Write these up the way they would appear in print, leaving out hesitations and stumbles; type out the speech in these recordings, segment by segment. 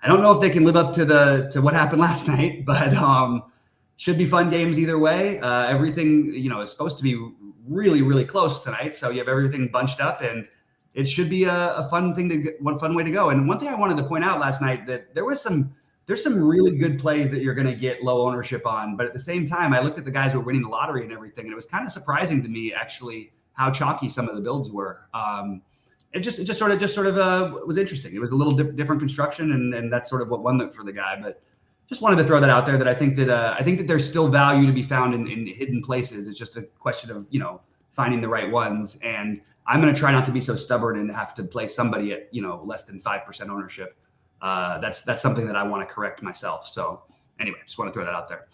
I don't know if they can live up to what happened last night, but should be fun games either way. Everything, is supposed to be really, really close tonight. So you have everything bunched up, and it should be a fun one fun way to go. And one thing I wanted to point out last night, that there's some really good plays that you're going to get low ownership on. But at the same time, I looked at the guys who were winning the lottery and everything, and it was kind of surprising to me actually how chalky some of the builds were. It just sort of was interesting. It was a little different construction, and that's sort of what won for the guy. But just wanted to throw that out there, that I think that there's still value to be found in hidden places. It's just a question of finding the right ones. And I'm going to try not to be so stubborn and have to play somebody at less than 5% ownership. That's something that I want to correct myself. So anyway, just want to throw that out there.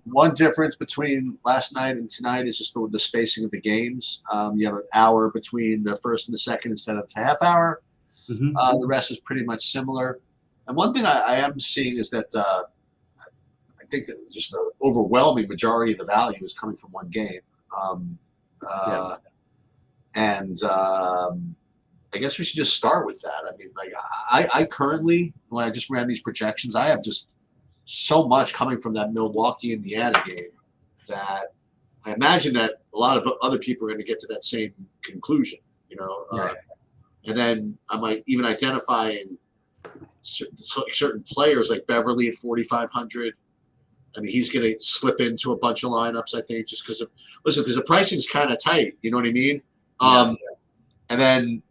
One difference between last night and tonight is just the spacing of the games. You have an hour between the first and the second instead of half hour. Mm-hmm. The rest is pretty much similar. And one thing I am seeing is that I think that just the overwhelming majority of the value is coming from one game. And I guess we should just start with that. I mean, like I currently, when I just ran these projections, I have just so much coming from that Milwaukee, Indiana game that I imagine that a lot of other people are going to get to that same conclusion, Right. And then I might even identifying certain players like Beverly at 4,500. I mean, he's going to slip into a bunch of lineups, I think, just because because the pricing's kind of tight. You know what I mean? And then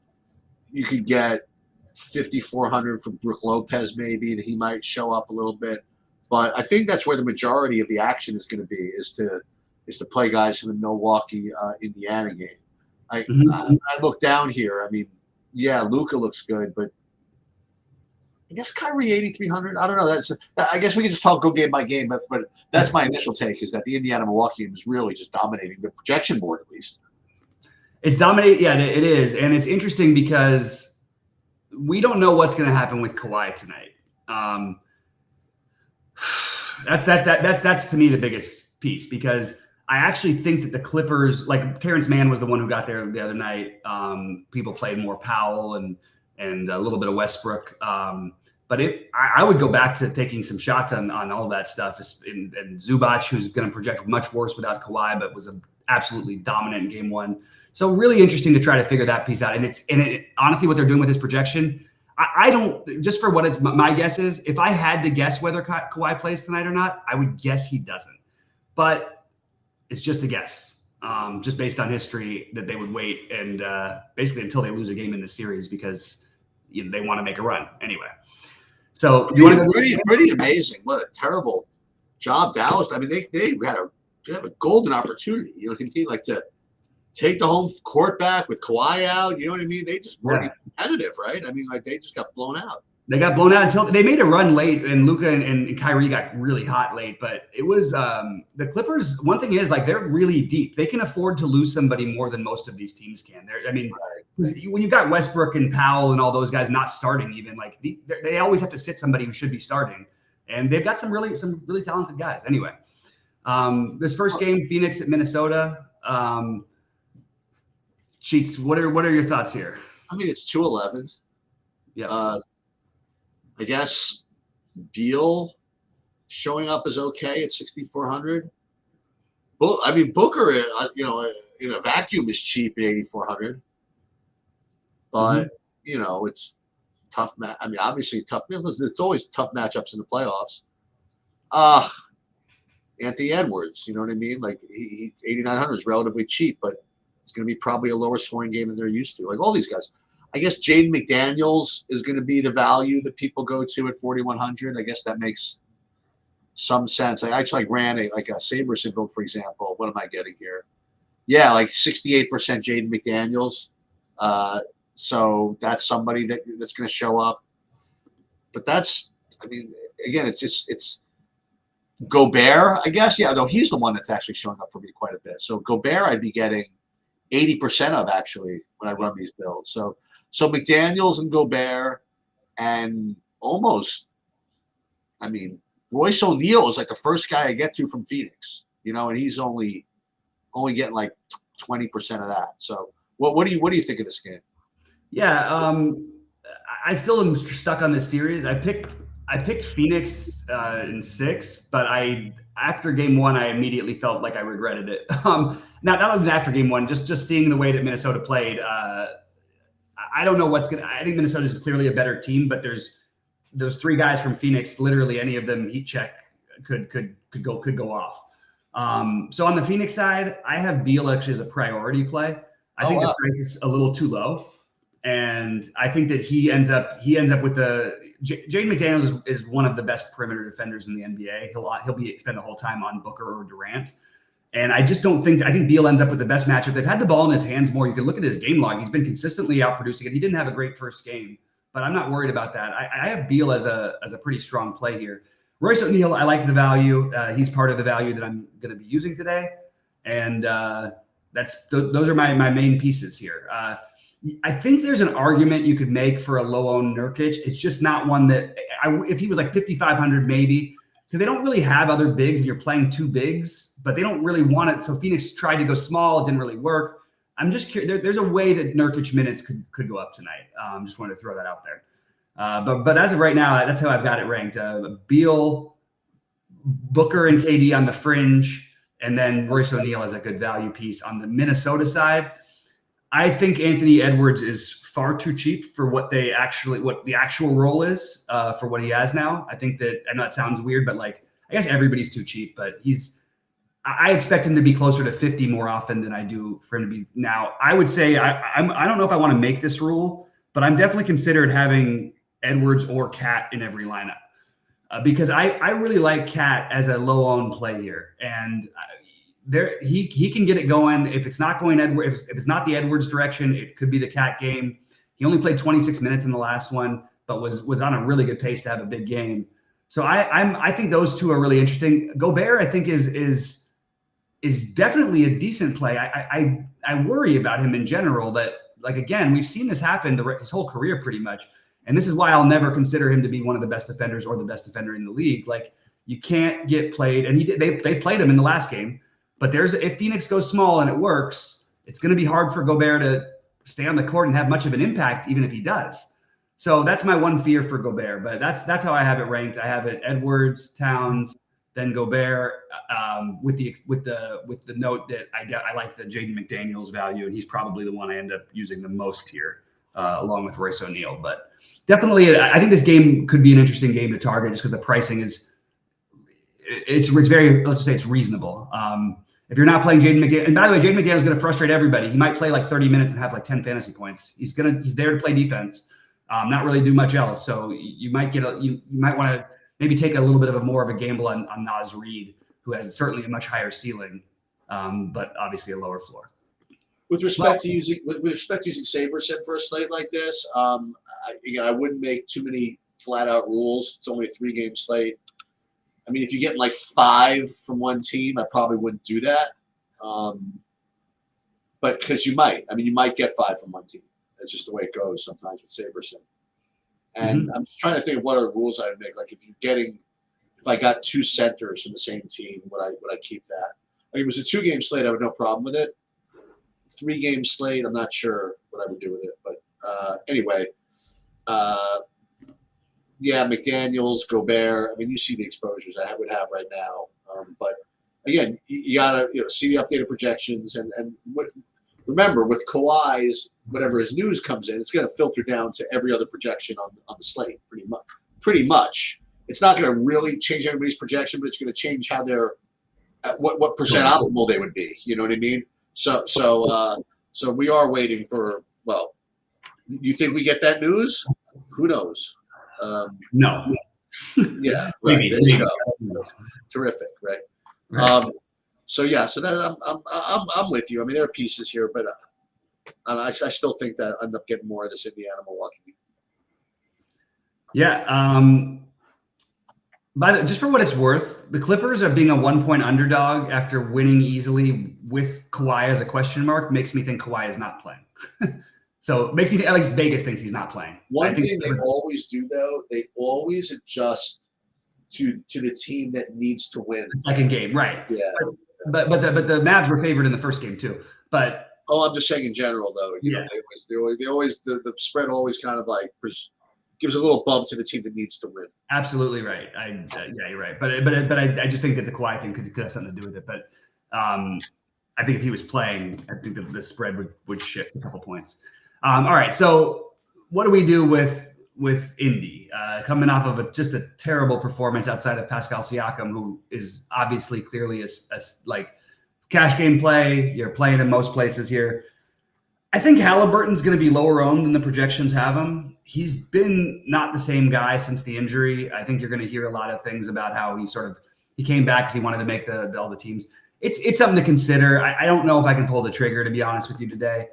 you could get 5,400 from Brook Lopez, maybe, that he might show up a little bit. But I think that's where the majority of the action is going to be, is to play guys from the Milwaukee, Indiana game. I look down here. I mean, yeah, Luka looks good, but I guess Kyrie 8,300. I don't know. I guess we can just go game by game, but that's my initial take, is that the Indiana Milwaukee game is really just dominating the projection board, at least. It's dominating. Yeah, it is, and it's interesting because we don't know what's going to happen with Kawhi tonight. That's to me the biggest piece, because I actually think that the Clippers, like Terrence Mann was the one who got there the other night. People played more Powell and a little bit of Westbrook. But I would go back to taking some shots on all of that stuff. And Zubac, who's going to project much worse without Kawhi, but was absolutely dominant in game one. So really interesting to try to figure that piece out. And honestly, what they're doing with his projection, I don't, just for what my guess is, if I had to guess whether Kawhi plays tonight or not, I would guess he doesn't. But it's just a guess, just based on history, that they would wait and basically until they lose a game in the series, because they want to make a run anyway. So pretty amazing. What a terrible job Dallas. I mean, they have a golden opportunity. You know what I mean? Like, to take the home court back with Kawhi out. You know what I mean? They just weren't competitive, right? I mean, like, they just got blown out. They got blown out until they made a run late, and Luka and Kyrie got really hot late. But it was the Clippers. One thing is, like, they're really deep. They can afford to lose somebody more than most of these teams can. When you've got Westbrook and Powell and all those guys not starting, even, like, they always have to sit somebody who should be starting, and they've got some really talented guys. Anyway, this first game, Phoenix at Minnesota. Cheats, what are your thoughts here? I mean, it's 2-11. Yeah. I guess Beal showing up is okay at 6,400. I mean, Booker, in a vacuum, is cheap at 8,400. But it's tough. I mean, obviously tough. It's always tough matchups in the playoffs. Anthony Edwards, you know what I mean? Like, he 8,900 is relatively cheap, but it's going to be probably a lower scoring game than they're used to. Like, all these guys. I guess Jaden McDaniels is going to be the value that people go to at 4,100. I guess that makes some sense. I actually ran a Saberson build, for example. What am I getting here? Yeah, like 68% Jaden McDaniels. So that's somebody that's going to show up. But again, it's Gobert, I guess. Yeah, though he's the one that's actually showing up for me quite a bit. So Gobert, I'd be getting 80% of, actually, when I run these builds. So McDaniels and Gobert, and almost, I mean, Royce O'Neal is like the first guy I get to from Phoenix, and he's only getting like 20% of that. So what do you think of this game? Yeah, I still am stuck on this series. I picked Phoenix in 6, but after game 1, I immediately felt like I regretted it. Not even after game 1, just seeing the way that Minnesota played. I don't know what's gonna. I think Minnesota is clearly a better team, but there's those 3 guys from Phoenix. Literally, any of them heat check could go off. So on the Phoenix side, I have Beal actually as a priority play. I think the price is a little too low. And I think that he ends up with Jaden McDaniels is one of the best perimeter defenders in the NBA. He'll spend the whole time on Booker or Durant. And I just don't think – I think Beal ends up with the best matchup. They've had the ball in his hands more. You can look at his game log. He's been consistently outproducing it. He didn't have a great first game, but I'm not worried about that. I have Beal as a pretty strong play here. Royce O'Neal, I like the value. He's part of the value that I'm going to be using today. And those are my main pieces here. I think there's an argument you could make for a low-owned Nurkic. It's just not one that if he was like 5,500 maybe, because they don't really have other bigs and you're playing 2 bigs, but they don't really want it. So Phoenix tried to go small. It didn't really work. I'm just curious. There's a way that Nurkic minutes could go up tonight. Just wanted to throw that out there. But as of right now, that's how I've got it ranked. Beal, Booker, and KD on the fringe, and then Royce O'Neal as a good value piece. On the Minnesota side, I think Anthony Edwards is far too cheap for what the actual role is for what he has now. I think that, I know it sounds weird, but I guess everybody's too cheap, but I expect him to be closer to 50 more often than I do for him to be now. I would say, I don't know if I want to make this rule, but I'm definitely considered having Edwards or Cat in every lineup because I really like Cat as a low owned play here. And he can get it going. If it's not going Edwards, if it's not the Edwards direction, it could be the Cat game. He only played 26 minutes in the last one, but was on a really good pace to have a big game. So I think those 2 are really interesting. Gobert, I think is definitely a decent play. I worry about him in general. That again, we've seen this happen his whole career pretty much, and this is why I'll never consider him to be one of the best defenders or the best defender in the league. You can't get played, and they played him in the last game. But if Phoenix goes small and it works, it's going to be hard for Gobert to stay on the court and have much of an impact, even if he does. So that's my one fear for Gobert. But that's how I have it ranked. I have it Edwards, Towns, then Gobert, with the note that I like the Jaden McDaniels value, and he's probably the one I end up using the most here, along with Royce O'Neal. But definitely, I think this game could be an interesting game to target just because the pricing it's very, let's just say it's reasonable. If you're not playing Jaden McDaniels, and by the way, Jaden McDaniels is going to frustrate everybody. He might play 30 minutes and have 10 fantasy points. He's there to play defense, not really do much else. So you might want to maybe take a little bit of more of a gamble on Naz Reid, who has certainly a much higher ceiling, but obviously a lower floor. With respect to using Saberson for a slate like this, I wouldn't make too many flat out rules. It's only a 3-game slate. I mean, if you're getting 5 from one team, I probably wouldn't do that. But because you might get 5 from one team. That's just the way it goes sometimes with Saberson. And I'm just trying to think of what other rules I would make. If I got 2 centers from the same team, would I keep that? If it was a 2-game slate, I would have no problem with it. 3-game slate, I'm not sure what I would do with it. But anyway, yeah, McDaniels, Gobert. I mean, you see the exposures I would have right now. But again, you gotta see the updated projections and remember with Kawhi's whatever his news comes in, it's going to filter down to every other projection on the slate pretty much. It's not going to really change everybody's projection, but it's going to change how they're what percent optimal they would be. You know what I mean? So we are waiting for. Well, you think we get that news? Who knows? No. Yeah, right. There you go. Terrific, right? So that I'm with you. I mean, there are pieces here, but I still think that I end up getting more of this Indiana Milwaukee. Yeah. Just for what it's worth, the Clippers are being a 1-point underdog after winning easily with Kawhi as a question mark makes me think Kawhi is not playing. So it makes me think at least Vegas thinks he's not playing. One thing they always do, though, they always adjust to the team that needs to win. The second game, right? Yeah. But the Mavs were favored in the first game too. But I'm just saying in general, though. You know, they always the spread always kind of gives a little bump to the team that needs to win. Absolutely right. Yeah, you're right. But I just think that the Kawhi thing could have something to do with it. But I think if he was playing, I think the spread would shift a couple points. All right. So what do we do with Indy coming off of just a terrible performance outside of Pascal Siakam, who is obviously clearly a like cash game play. You're playing in most places here. I think Halliburton's going to be lower owned than the projections have him. He's been not the same guy since the injury. I think you're going to hear a lot of things about how he came back because he wanted to make all the teams. It's something to consider. I don't know if I can pull the trigger, to be honest with you today.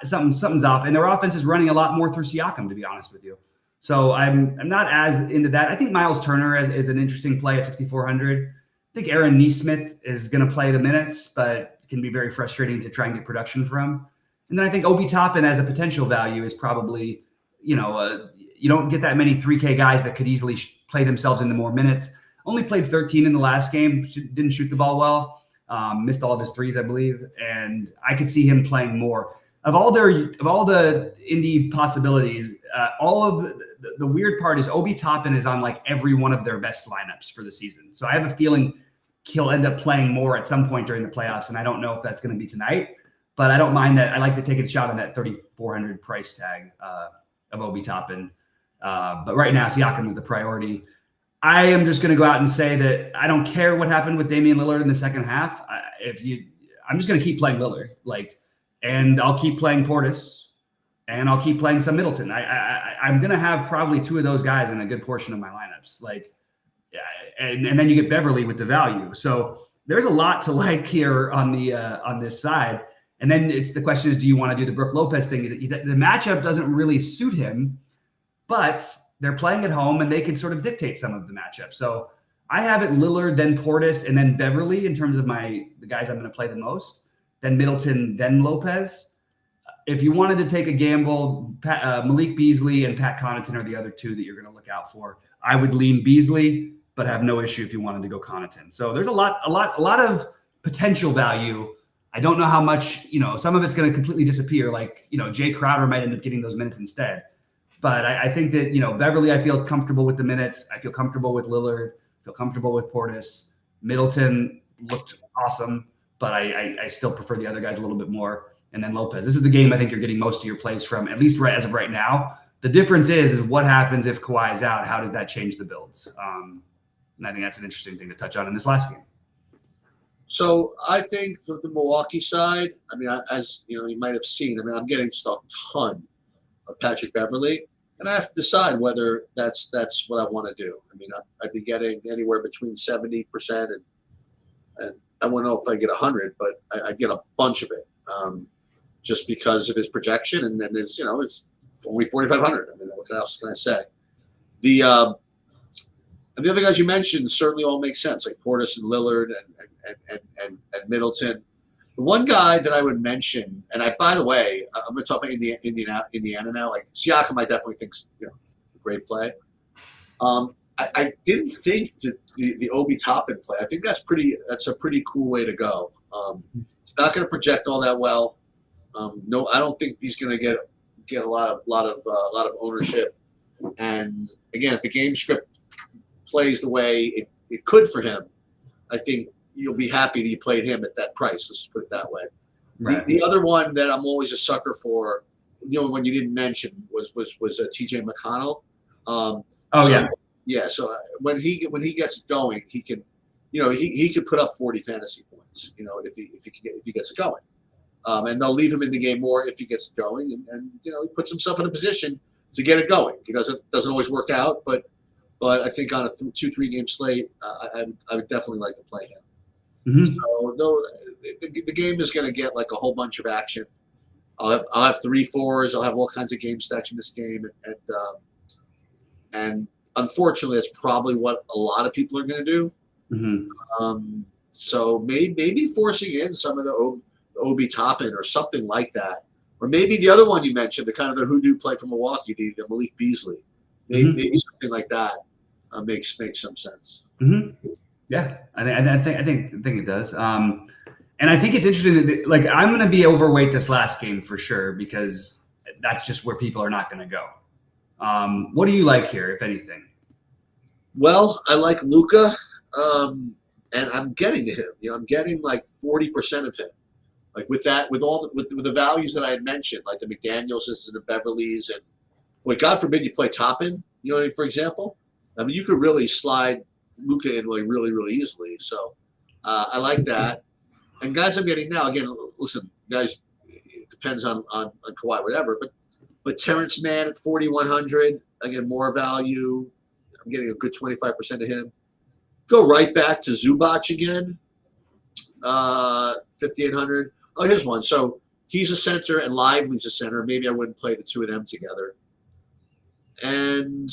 Something's off, and their offense is running a lot more through Siakam, to be honest with you. So I'm not as into that. I think Miles Turner is an interesting play at 6,400. I think Aaron Nesmith is going to play the minutes, but can be very frustrating to try and get production from. And then I think Obi Toppin as a potential value is probably, you don't get that many 3K guys that could easily play themselves into more minutes. Only played 13 in the last game. Didn't shoot the ball well. Missed all of his threes, I believe. And I could see him playing more. Of all the Indy possibilities, all of the weird part is Obi Toppin is on like every one of their best lineups for the season. So I have a feeling he'll end up playing more at some point during the playoffs. And I don't know if that's going to be tonight. But I don't mind that. I like to take a shot on that 3,400 price tag of Obi Toppin. But right now, Siakam is the priority. I am just going to go out and say that I don't care what happened with Damian Lillard in the second half. I'm just going to keep playing Lillard, and I'll keep playing Portis, and I'll keep playing some Middleton. I'm going to have probably two of those guys in a good portion of my lineups. And then you get Beverly with the value. So there's a lot to like here on this side. And then the question is, do you want to do the Brook Lopez thing? The matchup doesn't really suit him, but they're playing at home and they can sort of dictate some of the matchup. So I have it Lillard, then Portis, and then Beverly in terms of the guys I'm going to play the most, then Middleton, then Lopez. If you wanted to take a gamble, Malik Beasley and Pat Connaughton are the other two that you're going to look out for. I would lean Beasley, but have no issue if you wanted to go Connaughton. So there's a lot of potential value. I don't know how much, some of it's going to completely disappear. Jay Crowder might end up getting those minutes instead. But I think that, Beverly, I feel comfortable with the minutes. I feel comfortable with Lillard. I feel comfortable with Portis. Middleton looked awesome, but I still prefer the other guys a little bit more. And then Lopez. This is the game I think you're getting most of your plays from, at least as of right now. The difference is what happens if Kawhi is out? How does that change the builds? And I think that's an interesting thing to touch on in this last game. So I think for the Milwaukee side, as you might have seen, I'm getting a ton of Patrick Beverly, and I have to decide whether that's what I want to do. I'd be getting anywhere between 70% and I wouldn't know if I get 100, but I get a bunch of it just because of his projection, and then it's only 4,500. What else can I say? And the other guys you mentioned certainly all make sense, like Portis and Lillard and Middleton. The one guy that I would mention, and by the way, I'm going to talk about Indiana now. Like Siakam, I definitely think a great play. I didn't think that the Obi Toppin play. I think that's a pretty cool way to go. It's not going to project all that well. No, I don't think he's going to get a lot of ownership. And again, if the game script plays the way it could for him, I think you'll be happy that you played him at that price. Let's put it that way. Right. The other one that I'm always a sucker for, the only one you didn't mention was TJ McConnell. So when he gets going, he can, he could put up 40 fantasy points, if he gets it going. And they'll leave him in the game more if he gets it going, and he puts himself in a position to get it going. He doesn't always work out, but I think on a 2-3 game slate, I would definitely like to play him. Mm-hmm. So though the game is going to get like a whole bunch of action. I'll have 3-4s. I'll have all kinds of game stacks in this game, and unfortunately, that's probably what a lot of people are going to do. Mm-hmm. So maybe forcing in some of the Obi Toppin or something like that, or maybe the other one you mentioned, the kind of the hoodoo play from Milwaukee, the Malik Beasley, maybe something like that makes some sense. Mm-hmm. Yeah, I think it does. And I think it's interesting that I'm going to be overweight this last game for sure, because that's just where people are not going to go. What do you like here, if anything? Well, I like Luca, and I'm getting to him. I'm getting like 40% of him. Like with that, with the values that I had mentioned, like the McDanielses and the Beverleys, and boy, God forbid you play Toppin. For example, I mean, you could really slide Luca in like really, really easily. So I like that. And guys, I'm getting now again. Listen, guys, it depends on Kawhi, whatever. But Terrence Mann at 4,100, again, more value. I'm getting a good 25% of him. Go right back to Zubac again, 5,800. Oh, here's one. So he's a center and Lively's a center. Maybe I wouldn't play the two of them together. And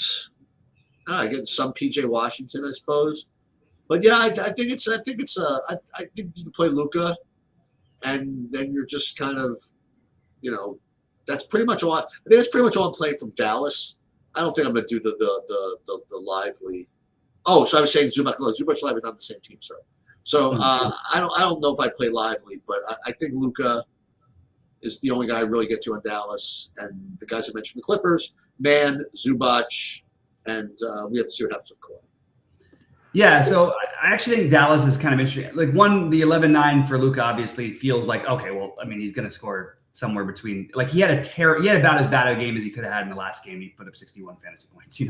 I get some PJ Washington, I suppose. But yeah, I think you can play Luca, and then you're just kind of, that's pretty much all. I think that's pretty much all I'm playing from Dallas. I don't think I'm going to do the Lively. Oh, so I was saying Zubac. No, Zubac Lively not on the same team. Sorry. So I don't know if I play Lively, but I think Luca is the only guy I really get to on Dallas, and the guys I mentioned, the Clippers, Mann, Zubac, and we have to see what happens with Kawhi. Yeah, so I actually think Dallas is kind of interesting. Like the 11-9 for Luka obviously feels like, okay, well, I mean, he's going to score somewhere between, like he had about as bad a game as he could have had in the last game. He put up 61 fantasy points,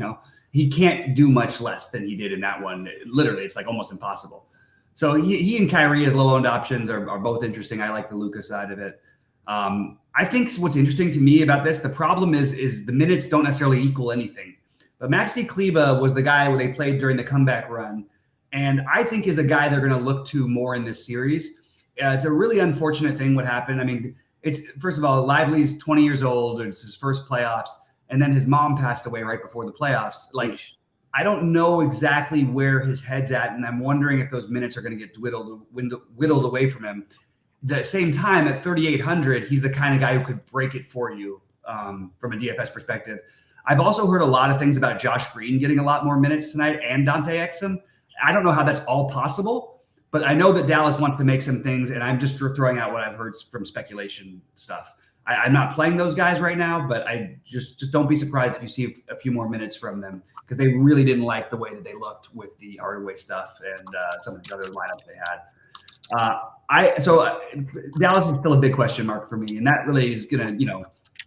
He can't do much less than he did in that one. Literally, it's like almost impossible. So he and Kyrie as low-owned options are both interesting. I like the Luka side of it. I think what's interesting to me about this, the problem is the minutes don't necessarily equal anything. But Maxi Kleber was the guy where they played during the comeback run, and I think is a guy they're going to look to more in this series. It's a really unfortunate thing what happened. I mean, it's first of all, Lively's 20 years old. It's his first playoffs, and then his mom passed away right before the playoffs. Like, I don't know exactly where his head's at, and I'm wondering if those minutes are going to get whittled away from him. At the same time, at 3,800, he's the kind of guy who could break it for you from a DFS perspective. I've also heard a lot of things about Josh Green getting a lot more minutes tonight and Dante Exum. I don't know how that's all possible, but I know that Dallas wants to make some things, and I'm just throwing out what I've heard from speculation stuff. I'm not playing those guys right now, but I just don't be surprised if you see a few more minutes from them because they really didn't like the way that they looked with the Hardaway stuff and some of the other lineups they had. So Dallas is still a big question mark for me, and that really is gonna,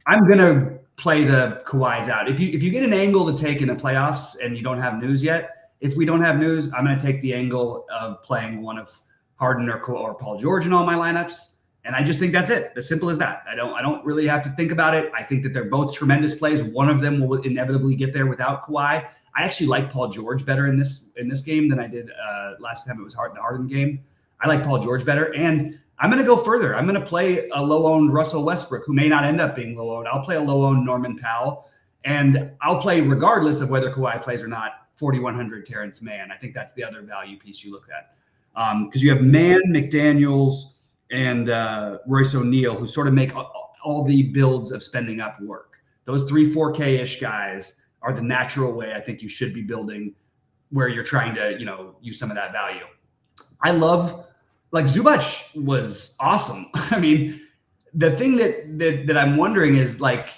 I'm gonna play the Kawhis out. If you get an angle to take in the playoffs and you don't have news yet, if we don't have news, I'm going to take the angle of playing one of Harden or Paul George in all my lineups. And I just think that's it. As simple as that. I don't really have to think about it. I think that they're both tremendous plays. One of them will inevitably get there without Kawhi. I actually like Paul George better in this game than I did last time it was the Harden game. I like Paul George better. And I'm going to go further. I'm going to play a low-owned Russell Westbrook, who may not end up being low-owned. I'll play a low-owned Norman Powell, and I'll play, regardless of whether Kawhi plays or not, 4,100 Terrence Mann. I think that's the other value piece you look at. Because you have Mann, McDaniels, and Royce O'Neal, who sort of make all the builds of spending up work. Those 4K-ish guys are the natural way I think you should be building where you're trying to, use some of that value. I love... Like Zubac was awesome. I mean, the thing that I'm wondering is like,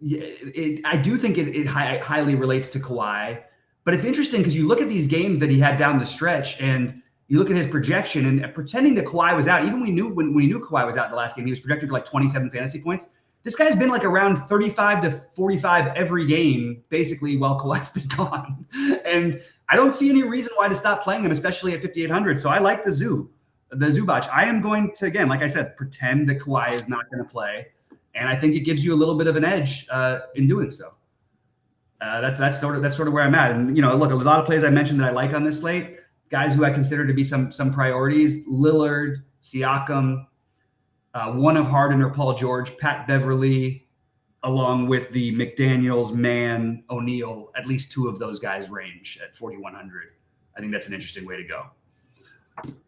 I do think it highly relates to Kawhi, but it's interesting because you look at these games that he had down the stretch and you look at his projection and pretending that Kawhi was out. Even when we knew Kawhi was out in the last game, he was projected for like 27 fantasy points. This guy's been like around 35 to 45 every game, basically, while Kawhi's been gone. And I don't see any reason why to stop playing him, especially at 5,800. So I like the Zubac. I am going to, again, like I said, pretend that Kawhi is not going to play. And I think it gives you a little bit of an edge in doing so. That's sort of where I'm at. And, look, a lot of plays I mentioned that I like on this slate, guys who I consider to be some priorities, Lillard, Siakam, one of Harden or Paul George, Pat Beverly, along with the McDaniels, Mann, O'Neal, at least two of those guys range at 4,100. I think that's an interesting way to go.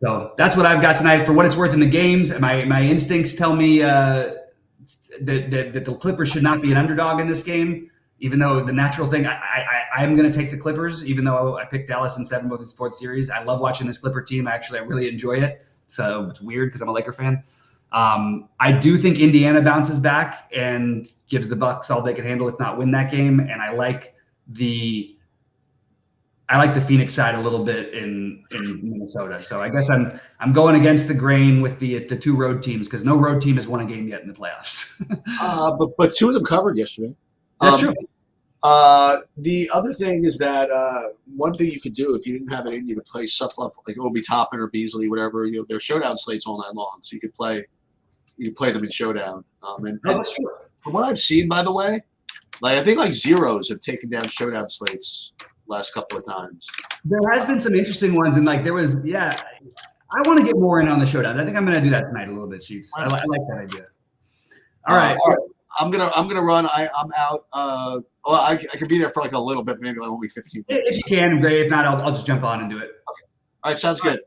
So that's what I've got tonight. For what it's worth in the games, my instincts tell me that the Clippers should not be an underdog in this game, even though the natural thing, I'm going to take the Clippers, even though I picked Dallas in 7 of the fourth series. I love watching this Clipper team. I really enjoy it. So it's weird because I'm a Laker fan. I do think Indiana bounces back and gives the Bucks all they can handle, if not win that game. And I like the Phoenix side a little bit in Minnesota. So I guess I'm going against the grain with the two road teams because no road team has won a game yet in the playoffs. But two of them covered yesterday. That's true. The other thing is that one thing you could do if you didn't have it in you to play stuff like Obi Toppin or Beasley, whatever, their showdown slates all night long, so you could play them in showdown. And That's true. From what I've seen, by the way, I think zeros have taken down showdown slates last couple of times. There has been some interesting ones, and there was I want to get more in on the showdown. I think I'm going to do that tonight a little bit, Sheets. I like that idea. All right. I'm gonna run. I'm out. I could be there for a little bit, maybe only 15 minutes. If you can, great. If not, I'll just jump on and do it. Okay. All right, sounds good.